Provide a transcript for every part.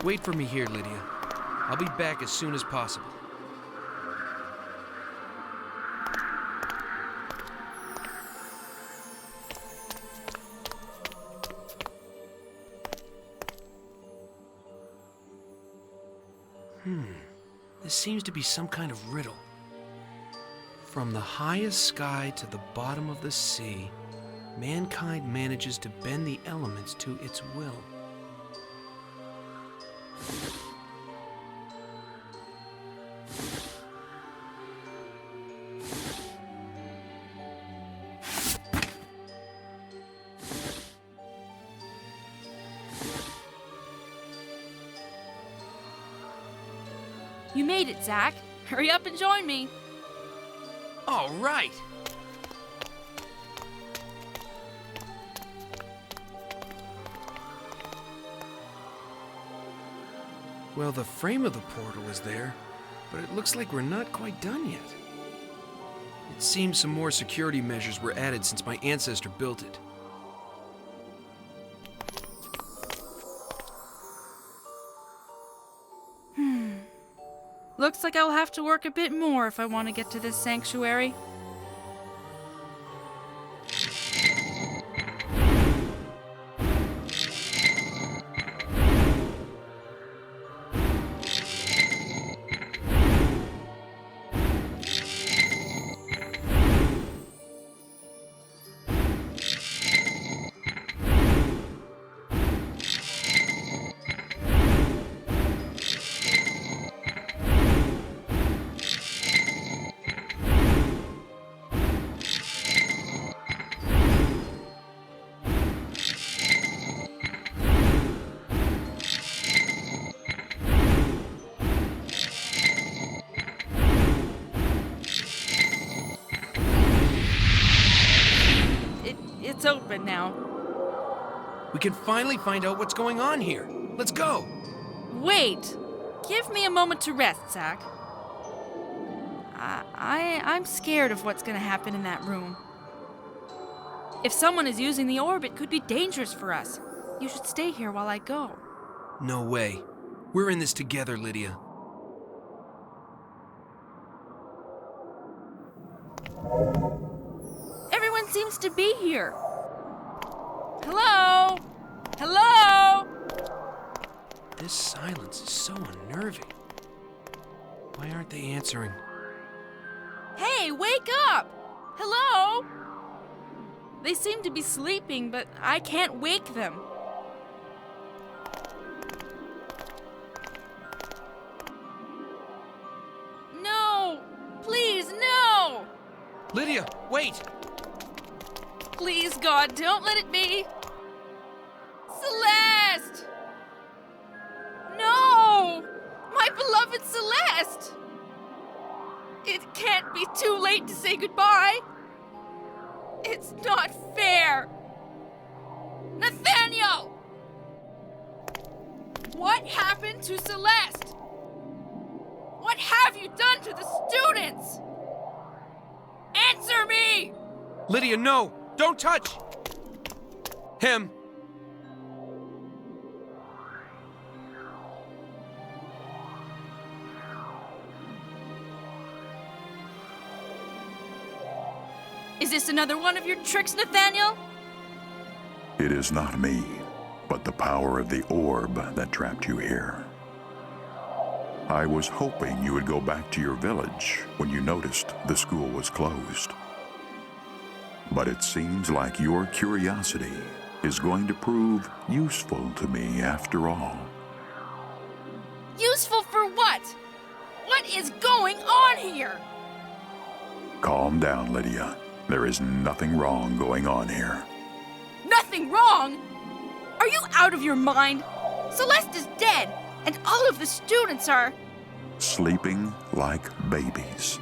Wait for me here, Lydia. I'll be back as soon as possible. This seems to be some kind of riddle. From the highest sky to the bottom of the sea, mankind manages to bend the elements to its will. You made it, Zach. Hurry up and join me. All right! Well, the frame of the portal is there, but it looks like we're not quite done yet. It seems some more security measures were added since my ancestor built it. Looks like I'll have to work a bit more if I want to get to this sanctuary. It's open now. We can finally find out what's going on here. Let's go! Wait! Give me a moment to rest, Zach. I'm scared of what's gonna happen in that room. If someone is using the orb, it could be dangerous for us. You should stay here while I go. No way. We're in this together, Lydia. Everyone seems to be here. Hello? Hello? This silence is so unnerving. Why aren't they answering? Hey, wake up! Hello? They seem to be sleeping, but I can't wake them. No! Please, no! Lydia, wait! Please, God, don't let it be! Celeste! No! My beloved Celeste! It can't be too late to say goodbye! It's not fair! Nathaniel! What happened to Celeste? What have you done to the students? Answer me! Lydia, no! Don't touch! Him! Is this another one of your tricks, Nathaniel? It is not me, but the power of the orb that trapped you here. I was hoping you would go back to your village when you noticed the school was closed. But it seems like your curiosity is going to prove useful to me after all. Useful for what? What is going on here? Calm down, Lydia. There is nothing wrong going on here. Nothing wrong? Are you out of your mind? Celeste is dead, and all of the students are... Sleeping like babies.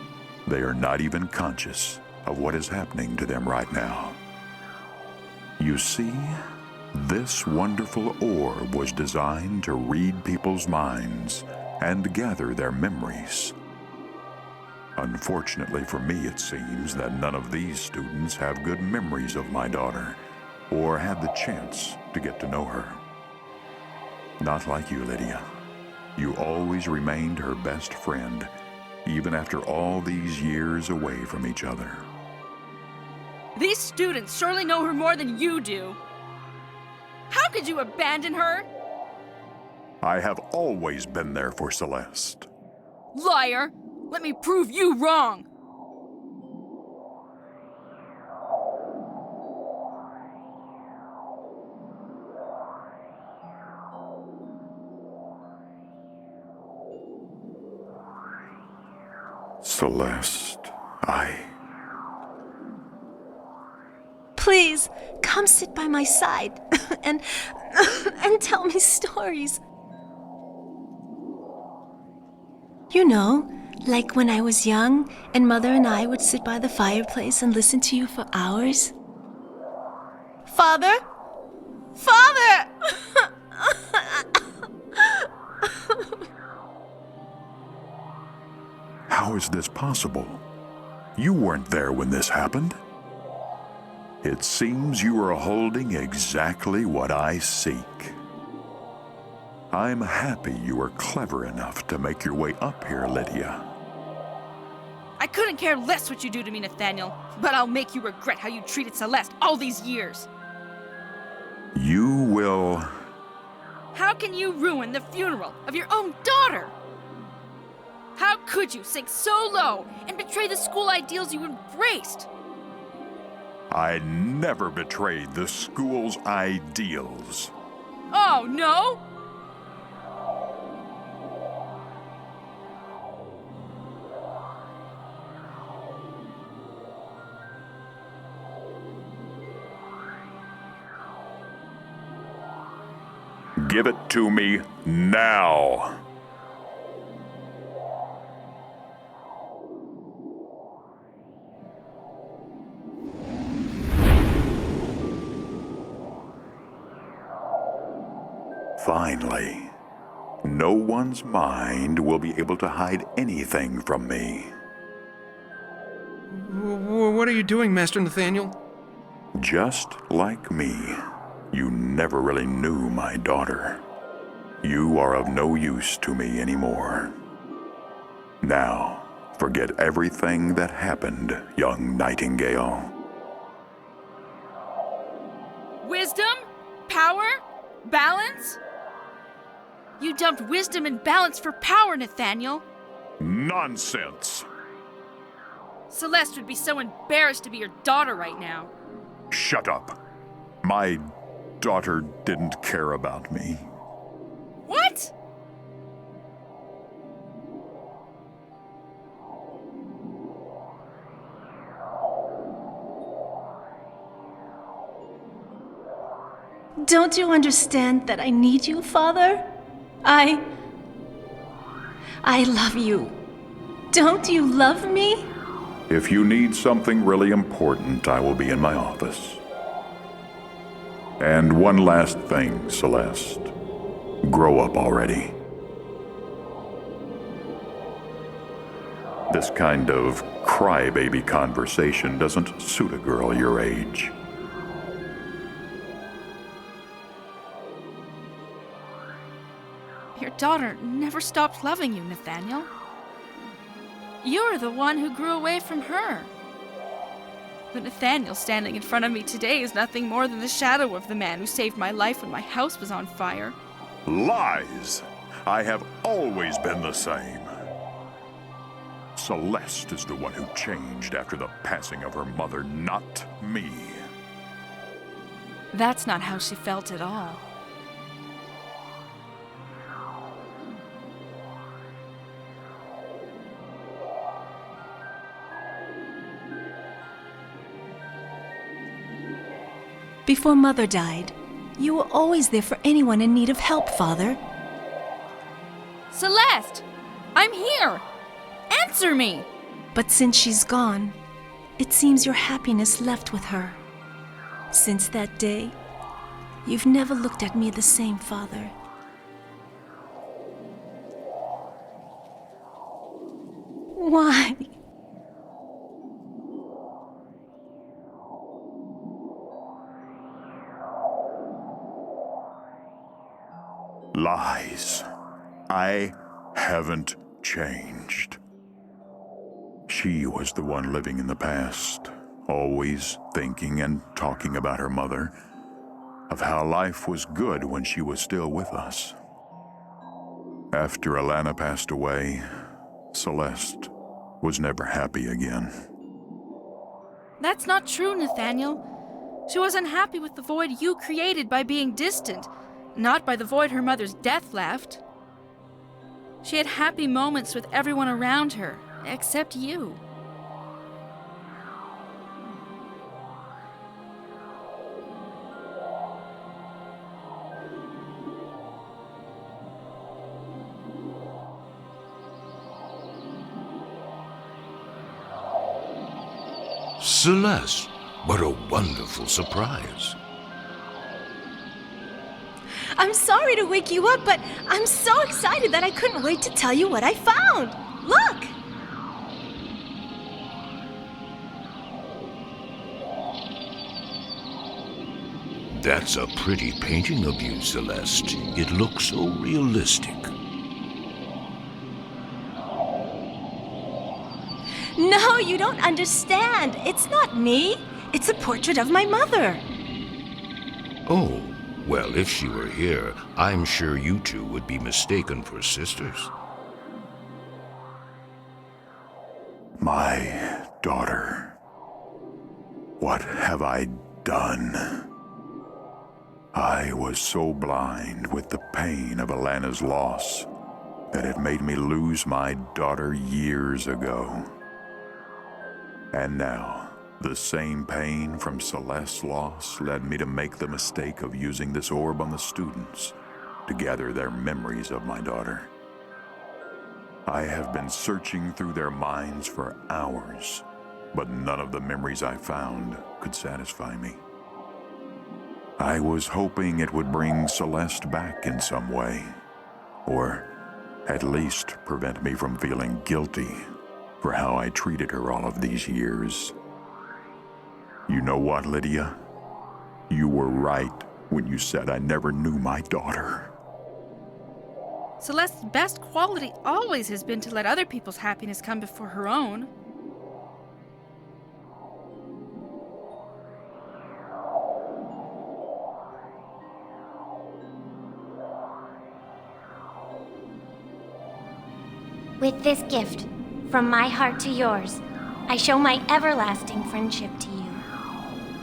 They are not even conscious of what is happening to them right now. You see, this wonderful orb was designed to read people's minds and gather their memories. Unfortunately for me, it seems that none of these students have good memories of my daughter or had the chance to get to know her. Not like you, Lydia. You always remained her best friend, even after all these years away from each other. These students surely know her more than you do. How could you abandon her? I have always been there for Celeste. Liar! Let me prove you wrong! Celeste, Please, come sit by my side and tell me stories. You know, like when I was young and Mother and I would sit by the fireplace and listen to you for hours. Father? Father! How is this possible? You weren't there when this happened. It seems you are holding exactly what I seek. I'm happy you were clever enough to make your way up here, Lydia. I couldn't care less what you do to me, Nathaniel, but I'll make you regret how you treated Celeste all these years. You will... How can you ruin the funeral of your own daughter? How could you sink so low and betray the school ideals you embraced? I never betrayed the school's ideals. Oh, no? Give it to me now. Finally, no one's mind will be able to hide anything from me. What are you doing, Master Nathaniel? Just like me, you never really knew my daughter. You are of no use to me anymore. Now, forget everything that happened, young Nightingale. Wisdom? Power? Balance? You dumped wisdom and balance for power, Nathaniel. Nonsense! Celeste would be so embarrassed to be your daughter right now. Shut up. My daughter didn't care about me. What? Don't you understand that I need you, Father? I love you. Don't you love me? If you need something really important, I will be in my office. And one last thing, Celeste. Grow up already. This kind of crybaby conversation doesn't suit a girl your age. Your daughter never stopped loving you, Nathaniel. You're the one who grew away from her. But Nathaniel standing in front of me today is nothing more than the shadow of the man who saved my life when my house was on fire. Lies! I have always been the same. Celeste is the one who changed after the passing of her mother, not me. That's not how she felt at all. Before Mother died, you were always there for anyone in need of help, Father. Celeste! I'm here! Answer me! But since she's gone, it seems your happiness left with her. Since that day, you've never looked at me the same, Father. Why? Lies. I haven't changed. She was the one living in the past, always thinking and talking about her mother, of how life was good when she was still with us. After Alana passed away, Celeste was never happy again. That's not true, Nathaniel. She was unhappy with the void you created by being distant, not by the void her mother's death left. She had happy moments with everyone around her, except you. Celeste, what a wonderful surprise. I'm sorry to wake you up, but I'm so excited that I couldn't wait to tell you what I found. Look! That's a pretty painting of you, Celeste. It looks so realistic. No, you don't understand. It's not me. It's a portrait of my mother. Oh, well, if she were here, I'm sure you two would be mistaken for sisters. My daughter. What have I done? I was so blind with the pain of Alana's loss that it made me lose my daughter years ago. And now, the same pain from Celeste's loss led me to make the mistake of using this orb on the students to gather their memories of my daughter. I have been searching through their minds for hours, but none of the memories I found could satisfy me. I was hoping it would bring Celeste back in some way, or at least prevent me from feeling guilty for how I treated her all of these years. You know what, Lydia? You were right when you said I never knew my daughter. Celeste's best quality always has been to let other people's happiness come before her own. With this gift, from my heart to yours, I show my everlasting friendship to you.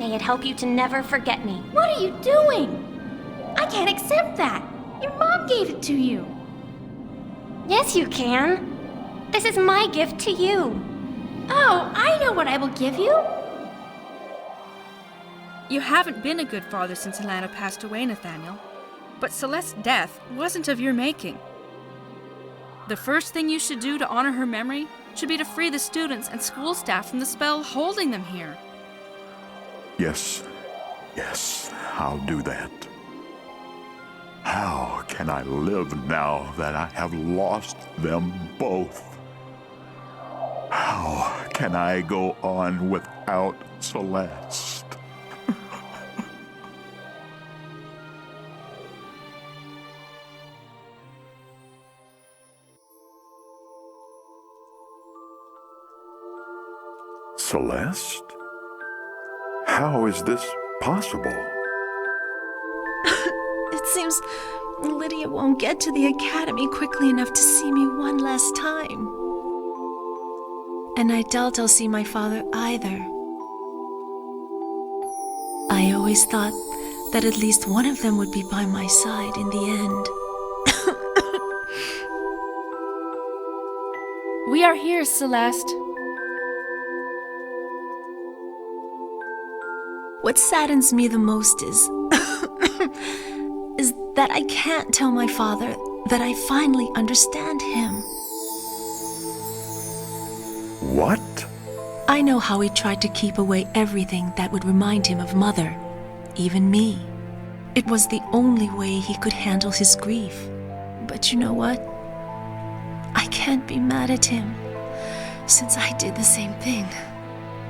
May it help you to never forget me. What are you doing? I can't accept that. Your mom gave it to you. Yes, you can. This is my gift to you. Oh, I know what I will give you. You haven't been a good father since Alana passed away, Nathaniel. But Celeste's death wasn't of your making. The first thing you should do to honor her memory should be to free the students and school staff from the spell holding them here. Yes, I'll do that. How can I live now that I have lost them both? How can I go on without Celeste? Celeste? How is this possible? It seems Lydia won't get to the academy quickly enough to see me one last time. And I doubt I'll see my father either. I always thought that at least one of them would be by my side in the end. We are here, Celeste. What saddens me the most is that I can't tell my father that I finally understand him. What? I know how he tried to keep away everything that would remind him of Mother, even me. It was the only way he could handle his grief. But you know what? I can't be mad at him, since I did the same thing.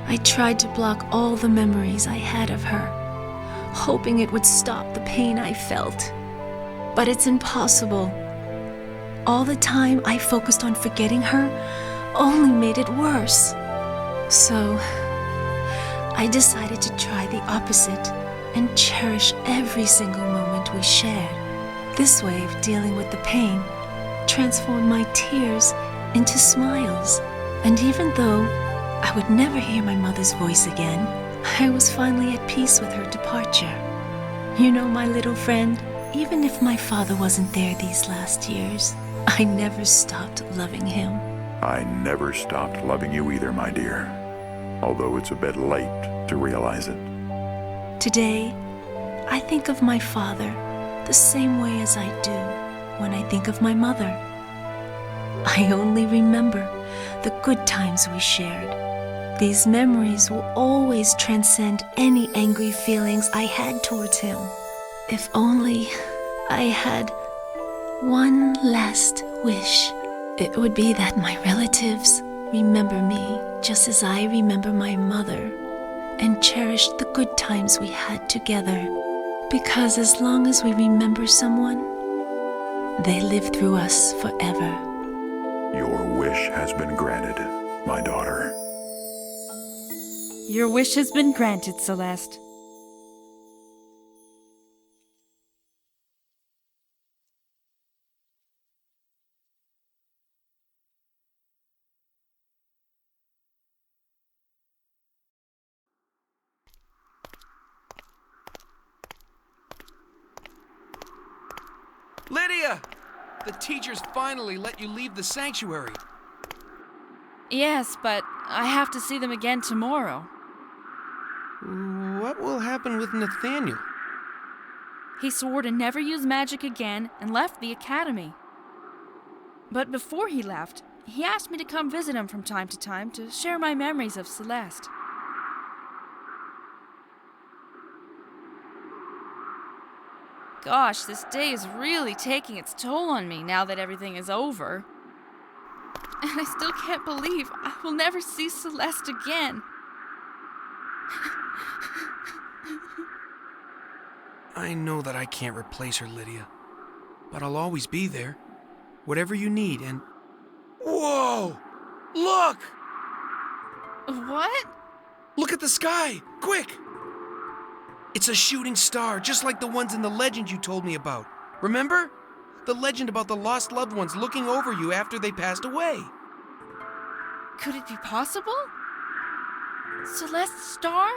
I tried to block all the memories I had of her, hoping it would stop the pain I felt. But it's impossible. All the time I focused on forgetting her only made it worse. So, I decided to try the opposite and cherish every single moment we shared. This way of dealing with the pain transformed my tears into smiles. And even though I would never hear my mother's voice again, I was finally at peace with her departure. You know, my little friend, even if my father wasn't there these last years, I never stopped loving him. I never stopped loving you either, my dear. Although it's a bit late to realize it. Today, I think of my father the same way as I do when I think of my mother. I only remember the good times we shared. These memories will always transcend any angry feelings I had towards him. If only I had one last wish, it would be that my relatives remember me just as I remember my mother and cherish the good times we had together. Because as long as we remember someone, they live through us forever. Your wish has been granted, my daughter. Your wish has been granted, Celeste. Lydia! The teachers finally let you leave the sanctuary. Yes, but I have to see them again tomorrow. What will happen with Nathaniel? He swore to never use magic again and left the academy. But before he left, he asked me to come visit him from time to time to share my memories of Celeste. Gosh, this day is really taking its toll on me now that everything is over. And I still can't believe I will never see Celeste again. I know that I can't replace her, Lydia. But I'll always be there. Whatever you need, and... Whoa! Look! What? Look at the sky! Quick! It's a shooting star, just like the ones in the legend you told me about. Remember? The legend about the lost loved ones looking over you after they passed away. Could it be possible? Celeste's star?